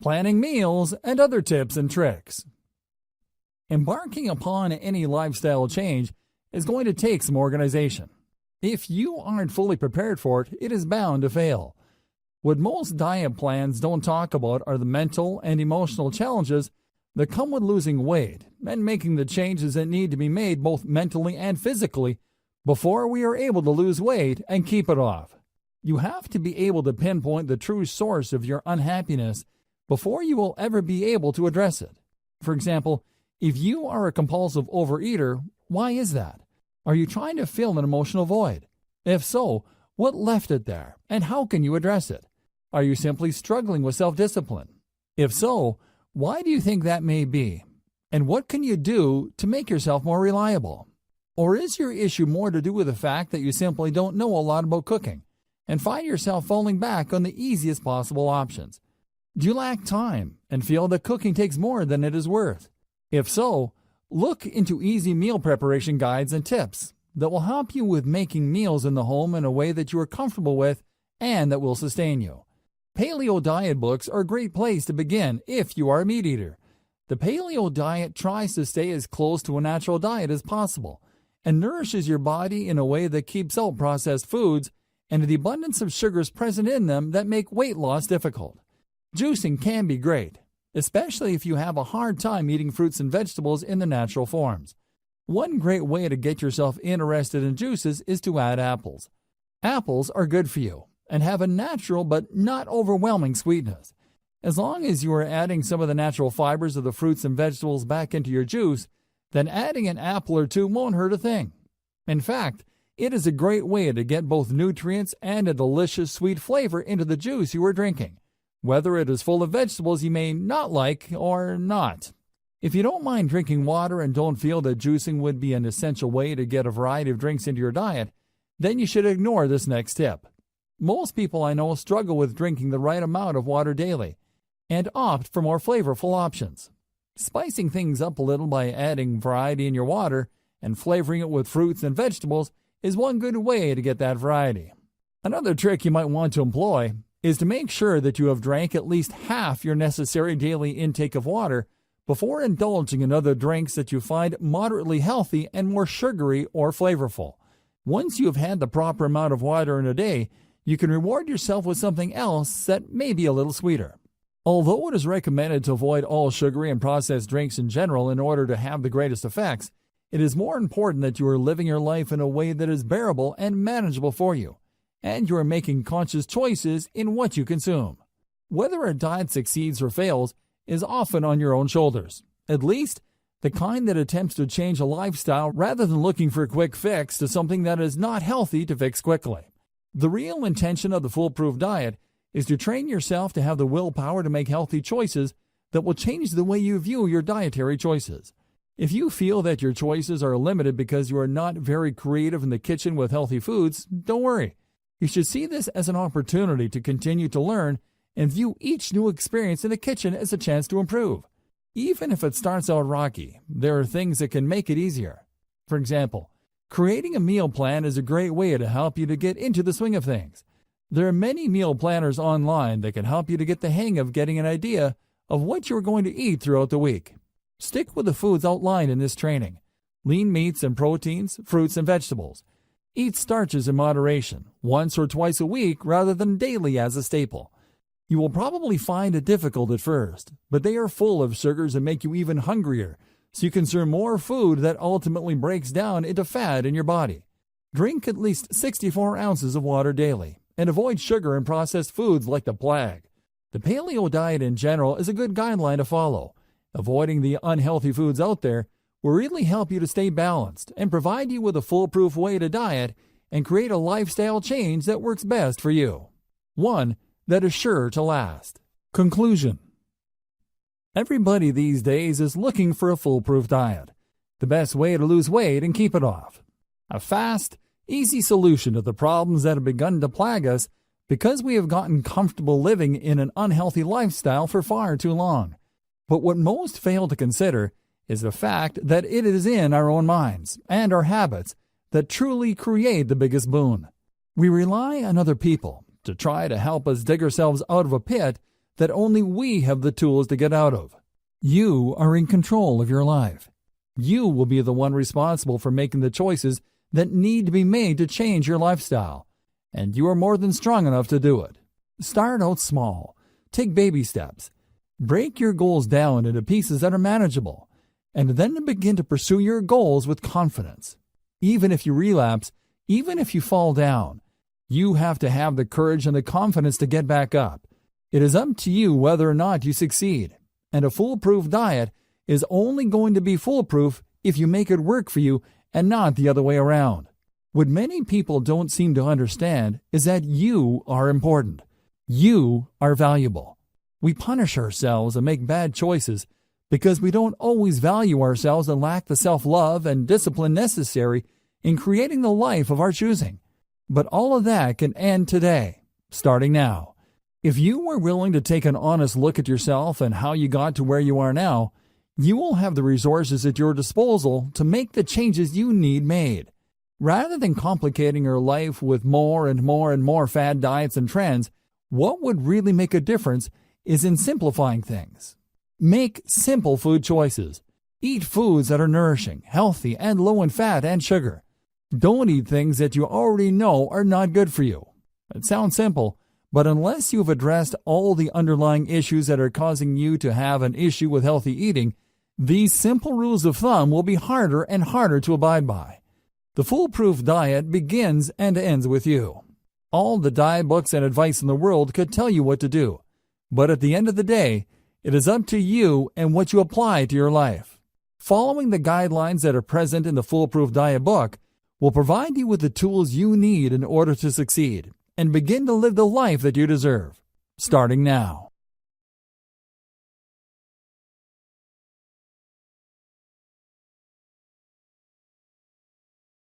planning meals, and other tips and tricks. Embarking upon any lifestyle change is going to take some organization. If you aren't fully prepared for it, it is bound to fail. What most diet plans don't talk about are the mental and emotional challenges that come with losing weight and making the changes that need to be made both mentally and physically before we are able to lose weight and keep it off. You have to be able to pinpoint the true source of your unhappiness before you will ever be able to address it. For example, if you are a compulsive overeater, why is that? Are you trying to fill an emotional void? If so, what left it there, and how can you address it? Are you simply struggling with self-discipline? If so, why do you think that may be? And what can you do to make yourself more reliable? Or is your issue more to do with the fact that you simply don't know a lot about cooking and find yourself falling back on the easiest possible options? Do you lack time and feel that cooking takes more than it is worth? If so, look into easy meal preparation guides and tips that will help you with making meals in the home in a way that you are comfortable with and that will sustain you. Paleo diet books are a great place to begin if you are a meat eater. The paleo diet tries to stay as close to a natural diet as possible and nourishes your body in a way that keeps out processed foods and the abundance of sugars present in them that make weight loss difficult. Juicing can be great, especially if you have a hard time eating fruits and vegetables in their natural forms. One great way to get yourself interested in juices is to add apples. Apples are good for you and have a natural but not overwhelming sweetness. As long as you are adding some of the natural fibers of the fruits and vegetables back into your juice, then adding an apple or two won't hurt a thing. In fact, it is a great way to get both nutrients and a delicious sweet flavor into the juice you are drinking, whether it is full of vegetables you may not like or not. If you don't mind drinking water and don't feel that juicing would be an essential way to get a variety of drinks into your diet, then you should ignore this next tip. Most people I know struggle with drinking the right amount of water daily and opt for more flavorful options. Spicing things up a little by adding variety in your water and flavoring it with fruits and vegetables is one good way to get that variety. Another trick you might want to employ is to make sure that you have drank at least half your necessary daily intake of water before indulging in other drinks that you find moderately healthy and more sugary or flavorful. Once you have had the proper amount of water in a day, you can reward yourself with something else that may be a little sweeter. Although it is recommended to avoid all sugary and processed drinks in general in order to have the greatest effects, it is more important that you are living your life in a way that is bearable and manageable for you, and you are making conscious choices in what you consume. Whether a diet succeeds or fails is often on your own shoulders, at least the kind that attempts to change a lifestyle rather than looking for a quick fix to something that is not healthy to fix quickly. The real intention of the Foolproof diet is to train yourself to have the willpower to make healthy choices that will change the way you view your dietary choices. If you feel that your choices are limited because you are not very creative in the kitchen with healthy foods, don't worry. You should see this as an opportunity to continue to learn and view each new experience in the kitchen as a chance to improve. Even if it starts out rocky, there are things that can make it easier. For example, creating a meal plan is a great way to help you to get into the swing of things. There are many meal planners online that can help you to get the hang of getting an idea of what you're going to eat throughout the week. Stick with the foods outlined in this training: lean meats and proteins, fruits and vegetables. Eat starches in moderation, once or twice a week rather than daily as a staple. You will probably find it difficult at first, but they are full of sugars and make you even hungrier, so you consume more food that ultimately breaks down into fat in your body. Drink at least 64 ounces of water daily, and avoid sugar and processed foods like the plague. The paleo diet in general is a good guideline to follow. Avoiding the unhealthy foods out there will really help you to stay balanced and provide you with a foolproof way to diet and create a lifestyle change that works best for you. One that is sure to last. Conclusion: everybody these days is looking for a foolproof diet, the best way to lose weight and keep it off. A fast, easy solution to the problems that have begun to plague us because we have gotten comfortable living in an unhealthy lifestyle for far too long. But what most fail to consider is the fact that it is in our own minds and our habits that truly create the biggest boon. We rely on other people to try to help us dig ourselves out of a pit that only we have the tools to get out of. You are in control of your life. You will be the one responsible for making the choices that need to be made to change your lifestyle, and you are more than strong enough to do it. Start out small. Take baby steps. Break your goals down into pieces that are manageable, and then begin to pursue your goals with confidence. Even if you relapse, even if you fall down, you have to have the courage and the confidence to get back up. It is up to you whether or not you succeed, and a foolproof diet is only going to be foolproof if you make it work for you and not the other way around. What many people don't seem to understand is that you are important. You are valuable. We punish ourselves and make bad choices because we don't always value ourselves and lack the self-love and discipline necessary in creating the life of our choosing. But all of that can end today, starting now. If you are willing to take an honest look at yourself and how you got to where you are now, you will have the resources at your disposal to make the changes you need made. Rather than complicating your life with more and more and more fad diets and trends, what would really make a difference is in simplifying things. Make simple food choices. Eat foods that are nourishing, healthy, and low in fat and sugar. Don't eat things that you already know are not good for you. It sounds simple, but unless you've addressed all the underlying issues that are causing you to have an issue with healthy eating, these simple rules of thumb will be harder and harder to abide by. The foolproof diet begins and ends with you. All the diet books and advice in the world could tell you what to do, but at the end of the day, it is up to you and what you apply to your life. Following the guidelines that are present in the Foolproof Diet book will provide you with the tools you need in order to succeed and begin to live the life that you deserve, starting now.